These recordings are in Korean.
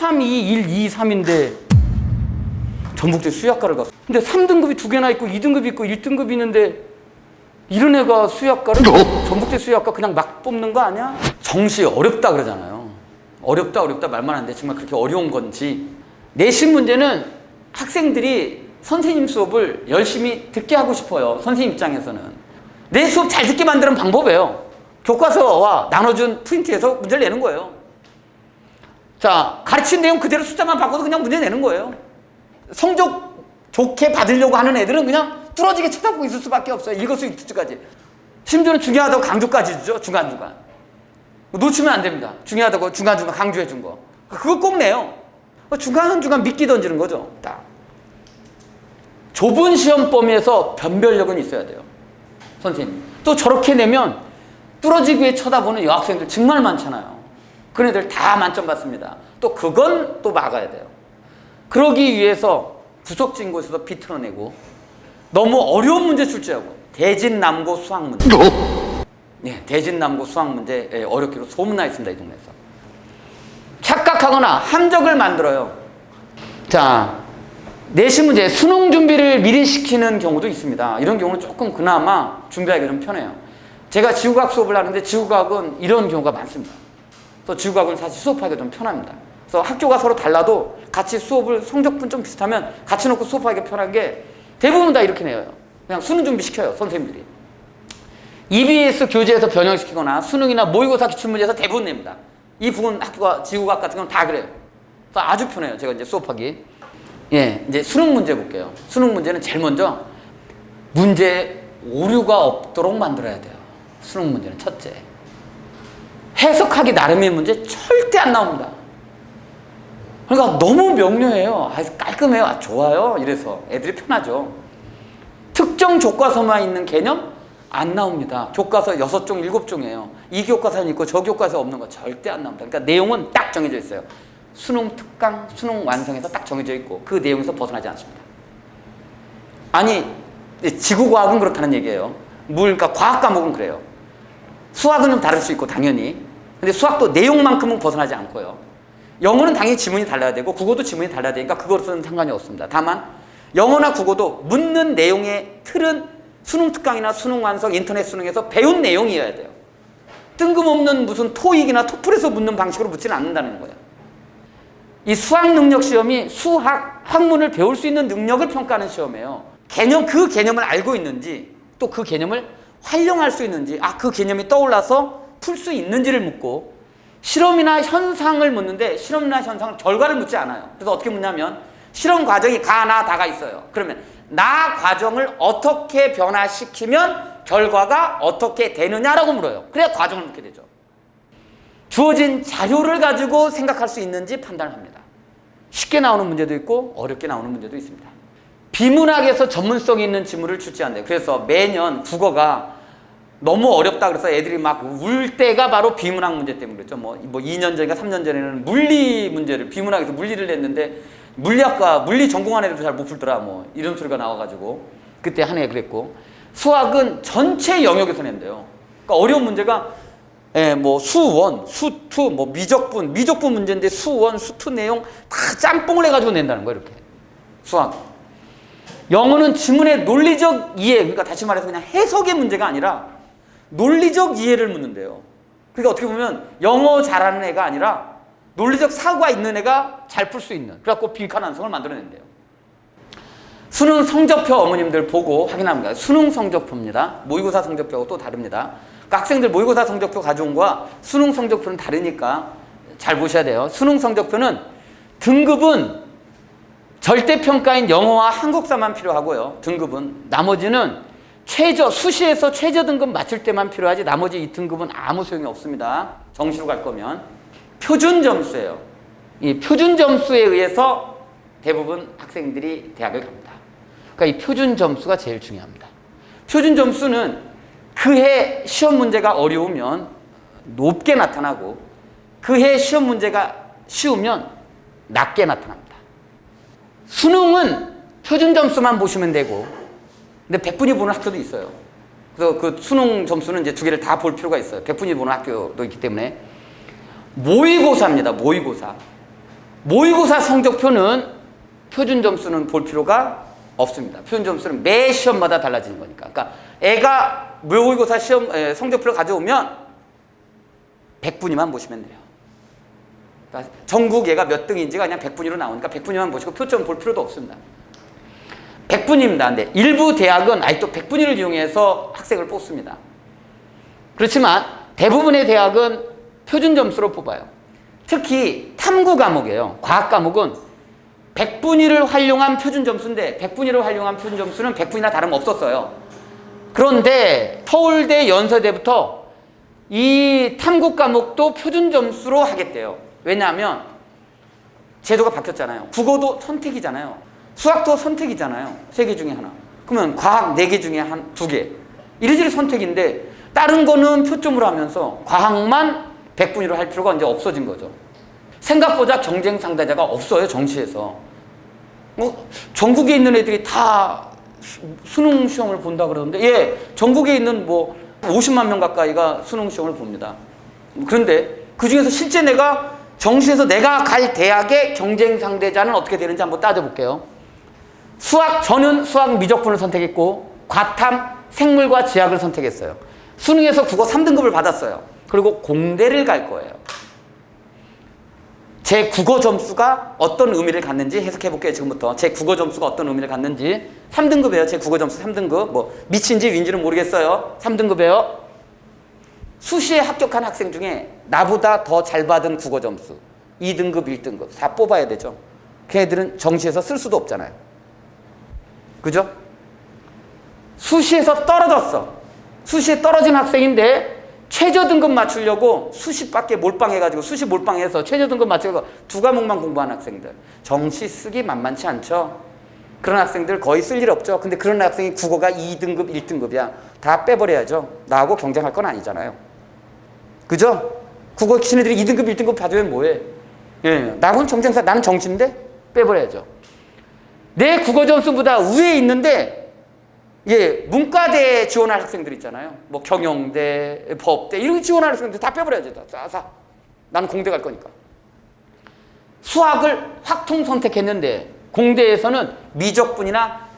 3, 2, 1, 2, 3인데 전북대 수의학과를 갔어. 근데 3등급이 2개나 있고 2등급이 있고 1등급이 있는데 이런 애가 수의학과를 전북대 수의학과 그냥 막 뽑는 거 아니야? 정시 어렵다 그러잖아요. 어렵다 말만 하는데 정말 그렇게 어려운 건지. 내신 문제는 학생들이 선생님 수업을 열심히 듣게 하고 싶어요. 선생님 입장에서는. 내 수업 잘 듣게 만드는 방법이에요. 교과서와 나눠준 프린트에서 문제를 내는 거예요. 자, 가르친 내용 그대로 숫자만 바꿔서 그냥 문제 내는 거예요. 성적 좋게 받으려고 하는 애들은 그냥 뚫어지게 쳐다보고 있을 수밖에 없어요. 일거수일투족까지. 심지어는 중요하다고 강조까지 주죠. 중간중간. 놓치면 안 됩니다. 중요하다고 중간중간 강조해 준 거. 그거 꼭 내요. 중간중간 미끼 던지는 거죠. 딱. 좁은 시험 범위에서 변별력은 있어야 돼요. 선생님. 또 저렇게 내면 뚫어지게 쳐다보는 여학생들 정말 많잖아요. 그런 애들 다 만점 받습니다. 또 그건 또 막아야 돼요. 그러기 위해서 구석진 곳에서 비틀어내고 너무 어려운 문제 출제하고 대진남고 수학 문제. 네, 대진남고 수학 문제 어렵기로 소문나 있습니다. 이 동네에서. 착각하거나 함정을 만들어요. 자, 내신 문제 수능 준비를 미리 시키는 경우도 있습니다. 이런 경우는 조금 그나마 준비하기가 좀 편해요. 제가 지구과학 수업을 하는데 지구과학은 이런 경우가 많습니다. 그래서 지구과학은 사실 수업하기가 좀 편합니다. 그래서 학교가 서로 달라도 같이 수업을 성적분 좀 비슷하면 같이 놓고 수업하기가 편한 게 대부분 다 이렇게 내요. 그냥 수능 준비 시켜요. 선생님들이. EBS 교재에서 변형시키거나 수능이나 모의고사 기출문제에서 대부분 냅니다. 이 부분 학교가 지구과학 같은 건 다 그래요. 그래서 아주 편해요. 제가 이제 수업하기. 예, 이제 수능 문제 볼게요. 수능 문제는 제일 먼저 문제 오류가 없도록 만들어야 돼요. 수능 문제는 첫째. 해석하기 나름의 문제 절대 안 나옵니다. 그러니까 너무 명료해요. 깔끔해요. 좋아요. 이래서 애들이 편하죠. 특정 교과서만 있는 개념 안 나옵니다. 교과서 6종, 7종이에요. 이 교과서는 있고 저 교과서 없는 거 절대 안 나옵니다. 그러니까 내용은 딱 정해져 있어요. 수능 특강, 수능 완성에서 딱 정해져 있고 그 내용에서 벗어나지 않습니다. 아니, 지구과학은 그렇다는 얘기예요. 그러니까 과학 과목은 그래요. 수학은 좀 다를 수 있고 당연히. 근데 수학도 내용만큼은 벗어나지 않고요. 영어는 당연히 지문이 달라야 되고 국어도 지문이 달라야 되니까 그것은 상관이 없습니다. 다만 영어나 국어도 묻는 내용의 틀은 수능 특강이나 수능 완성, 인터넷 수능에서 배운 내용이어야 돼요. 뜬금없는 무슨 토익이나 토플에서 묻는 방식으로 묻지는 않는다는 거예요. 이 수학 능력 시험이 수학, 학문을 배울 수 있는 능력을 평가하는 시험이에요. 그 개념을 알고 있는지 또 그 개념을 활용할 수 있는지 그 개념이 떠올라서 풀 수 있는지를 묻고 실험이나 현상을 묻는데 실험이나 현상은 결과를 묻지 않아요. 그래서 어떻게 묻냐면 실험 과정이 가, 나, 다가 있어요. 그러면 나 과정을 어떻게 변화시키면 결과가 어떻게 되느냐라고 물어요. 그래야 과정을 묻게 되죠. 주어진 자료를 가지고 생각할 수 있는지 판단을 합니다. 쉽게 나오는 문제도 있고 어렵게 나오는 문제도 있습니다. 비문학에서 전문성이 있는 지문을 출제한대요. 그래서 매년 국어가 너무 어렵다 그래서 애들이 막 울 때가 바로 비문학 문제 때문에 그랬죠. 뭐 2년 전인가 3년 전에는 물리 문제를 비문학에서 물리를 냈는데 물리학과 물리 전공한 애들도 잘 못 풀더라 뭐 이런 소리가 나와가지고 그때 한 해 그랬고 수학은 전체 영역에서 낸대요. 그러니까 어려운 문제가 뭐 수원, 수투, 뭐 미적분 문제인데 수원, 수투 내용 다 짬뽕을 해가지고 낸다는 거예요. 이렇게 수학. 영어는 지문의 논리적 이해, 그러니까 다시 말해서 그냥 해석의 문제가 아니라 논리적 이해를 묻는데요. 그러니까 어떻게 보면 영어 잘하는 애가 아니라 논리적 사고가 있는 애가 잘 풀 수 있는 그래갖고 빈칸 완성을 만들어낸대요. 수능 성적표 어머님들 보고 확인합니다. 수능 성적표입니다. 모의고사 성적표하고 또 다릅니다. 그러니까 학생들 모의고사 성적표 가져온 거와 수능 성적표는 다르니까 잘 보셔야 돼요. 수능 성적표는 등급은 절대평가인 영어와 한국사만 필요하고요. 등급은 나머지는 수시에서 최저 등급 맞출 때만 필요하지 나머지 이 등급은 아무 소용이 없습니다. 정시로 갈 거면 표준 점수예요. 이 표준 점수에 의해서 대부분 학생들이 대학을 갑니다. 그러니까 이 표준 점수가 제일 중요합니다. 표준 점수는 그해 시험 문제가 어려우면 높게 나타나고 그해 시험 문제가 쉬우면 낮게 나타납니다. 수능은 표준 점수만 보시면 되고 근데 100분위 보는 학교도 있어요. 그래서 그 수능 점수는 이제 두 개를 다 볼 필요가 있어요. 100분위 보는 학교도 있기 때문에 모의고사입니다. 모의고사. 모의고사 성적표는 표준 점수는 볼 필요가 없습니다. 표준 점수는 매 시험마다 달라지는 거니까. 그러니까 애가 모의고사 시험 성적표를 가져오면 100분위만 보시면 돼요. 그러니까 전국 얘가 몇 등인지가 그냥 100분위로 나오니까 100분위만 보시고 표점 볼 필요도 없습니다. 100분위입니다. 근데 일부 대학은 아직도 100분위를 이용해서 학생을 뽑습니다. 그렇지만 대부분의 대학은 표준 점수로 뽑아요. 특히 탐구 과목이에요. 과학 과목은 100분위를 활용한 표준 점수인데 100분위를 활용한 표준 점수는 100분위나 다름없었어요. 그런데 서울대, 연세대부터 이 탐구 과목도 표준 점수로 하겠대요. 왜냐하면 제도가 바뀌었잖아요. 국어도 선택이잖아요. 수학도 선택이잖아요. 3개 중에 하나. 그러면 과학 4개 중에 2개. 이리저리 선택인데 다른 거는 표점으로 하면서 과학만 100분위로 할 필요가 이제 없어진 거죠. 생각보다 경쟁 상대자가 없어요. 정시에서. 전국에 있는 애들이 다 수능 시험을 본다 그러는데 예, 전국에 있는 50만 명 가까이가 수능 시험을 봅니다. 그런데 그중에서 실제 내가 정시에서 내가 갈 대학의 경쟁 상대자는 어떻게 되는지 한번 따져볼게요. 저는 수학 미적분을 선택했고 과탐, 생물과 지학을 선택했어요. 수능에서 국어 3등급을 받았어요. 그리고 공대를 갈 거예요. 제 국어 점수가 어떤 의미를 갖는지 해석해 볼게요. 지금부터 제 국어 점수가 어떤 의미를 갖는지. 3등급이에요. 제 국어 점수 3등급. 미친지 윈지는 모르겠어요. 3등급이에요. 수시에 합격한 학생 중에 나보다 더 잘 받은 국어 점수 2등급, 1등급 다 뽑아야 되죠. 걔네들은 정시에서 쓸 수도 없잖아요. 그죠? 수시에서 떨어졌어. 수시에 떨어진 학생인데 최저 등급 맞추려고 수시밖에 몰빵해가지고 수시 몰빵해서 최저 등급 맞추려고 2과목만 공부한 학생들. 정시 쓰기 만만치 않죠. 그런 학생들 거의 쓸 일 없죠. 근데 그런 학생이 국어가 2등급, 1등급이야. 다 빼버려야죠. 나하고 경쟁할 건 아니잖아요. 그죠? 국어 친애들이 2등급, 1등급 받으면 뭐해? 예, 나하고는 경쟁사, 나는 정시인데 빼버려야죠. 내 국어 점수보다 위에 있는데 예, 문과대에 지원할 학생들 있잖아요. 경영대, 법대 이런 거 지원할 학생들 다 빼버려야죠. 나는 공대 갈 거니까. 수학을 확통 선택했는데 공대에서는 미적분이나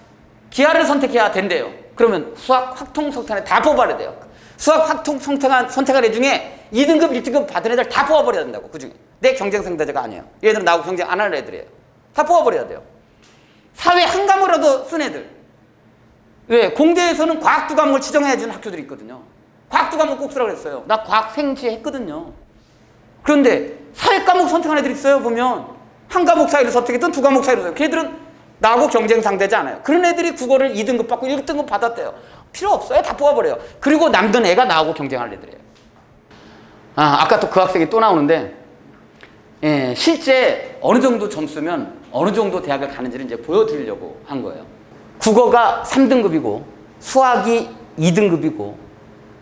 기하를 선택해야 된대요. 그러면 수학 확통 선택한 애 다 뽑아야 돼요. 수학 확통 선택한 애 중에 2등급, 1등급 받은 애들 다 뽑아버려야 된다고. 그중에 내 경쟁 상대자가 아니에요. 얘들은 나하고 경쟁 안 하는 애들이에요. 다 뽑아버려야 돼요. 사회 한 과목이라도 쓴 애들. 왜? 공대에서는 과학 2과목을 지정해 주는 학교들이 있거든요. 과학 2과목 꼭 쓰라고 그랬어요. 나 과학 생지 했거든요. 그런데 사회 과목 선택한 애들이 있어요. 보면 한 과목 사이로 선택했던 2과목 사이로 선택. 걔들은 나하고 경쟁 상대지 않아요. 그런 애들이 국어를 2등급 받고 1등급 받았대요. 필요 없어요. 다 뽑아버려요. 그리고 남든 애가 나하고 경쟁할 애들이에요. 아까 또 그 학생이 또 나오는데 예, 실제 어느 정도 점수면 어느 정도 대학을 가는지를 이제 보여드리려고 한 거예요. 국어가 3등급이고 수학이 2등급이고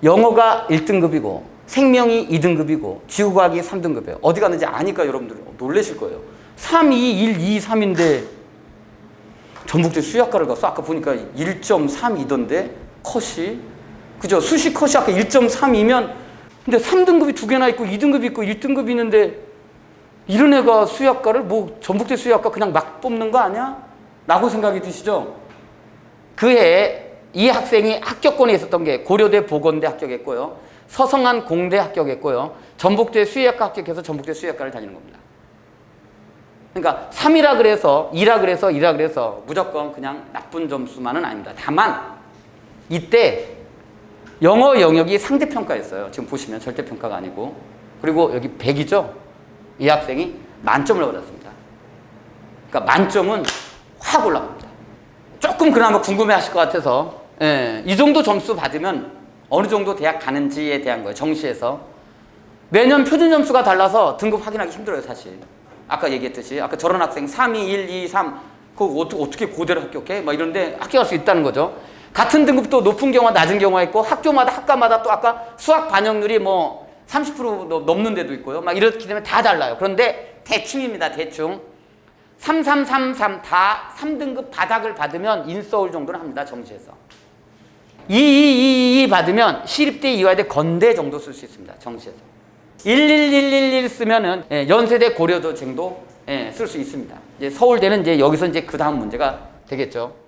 영어가 1등급이고 생명이 2등급이고 지구과학이 3등급이에요. 어디 갔는지 아니까 여러분들 놀라실 거예요. 3, 2, 1, 2, 3인데 전북대 수학과를 갔어. 아까 보니까 1.32던데 컷이. 그죠? 수시 컷이 아까 1.32면 근데 3등급이 2개나 있고 2등급이 있고 1등급이 있는데 이런 애가 수학과를 전북대 수학과 그냥 막 뽑는 거 아니야? 라고 생각이 드시죠? 그해 이 학생이 합격권에 있었던 게 고려대 보건대 합격했고요. 서성한 공대 합격했고요. 전북대 수의학과 합격해서 전북대 수의학과를 다니는 겁니다. 그러니까 3이라 그래서 2라 그래서 2라 그래서 무조건 그냥 나쁜 점수만은 아닙니다. 다만 이때 영어 영역이 상대평가였어요. 지금 보시면 절대평가가 아니고. 그리고 여기 100이죠. 이 학생이 만점을 받았습니다. 그러니까 만점은 확 올라갑니다. 조금 그나마 궁금해하실 것 같아서 이 정도 점수 받으면 어느 정도 대학 가는지에 대한 거예요. 정시에서. 매년 표준 점수가 달라서 등급 확인하기 힘들어요. 사실. 아까 얘기했듯이 아까 저런 학생 3, 2, 1, 2, 3 그거 어떻게 고대를 합격해? 막 이런데 합격할 수 있다는 거죠. 같은 등급도 높은 경우와 낮은 경우가 있고 학과마다 또 아까 수학 반영률이 30% 넘는 데도 있고요. 막 이렇게 되면 다 달라요. 그런데 대충입니다. 대충. 3, 3, 3, 3 다 3등급 바닥을 받으면 인서울 정도는 합니다. 정시에서. 2, 2, 2, 2 받으면 시립대, 이화여대, 건대 정도 쓸 수 있습니다. 정시에서. 1, 1, 1, 1, 1 쓰면은 연세대, 고려도 정도 예, 쓸 수 있습니다. 이제 서울대는 이제 여기서 이제 그 다음 문제가 되겠죠.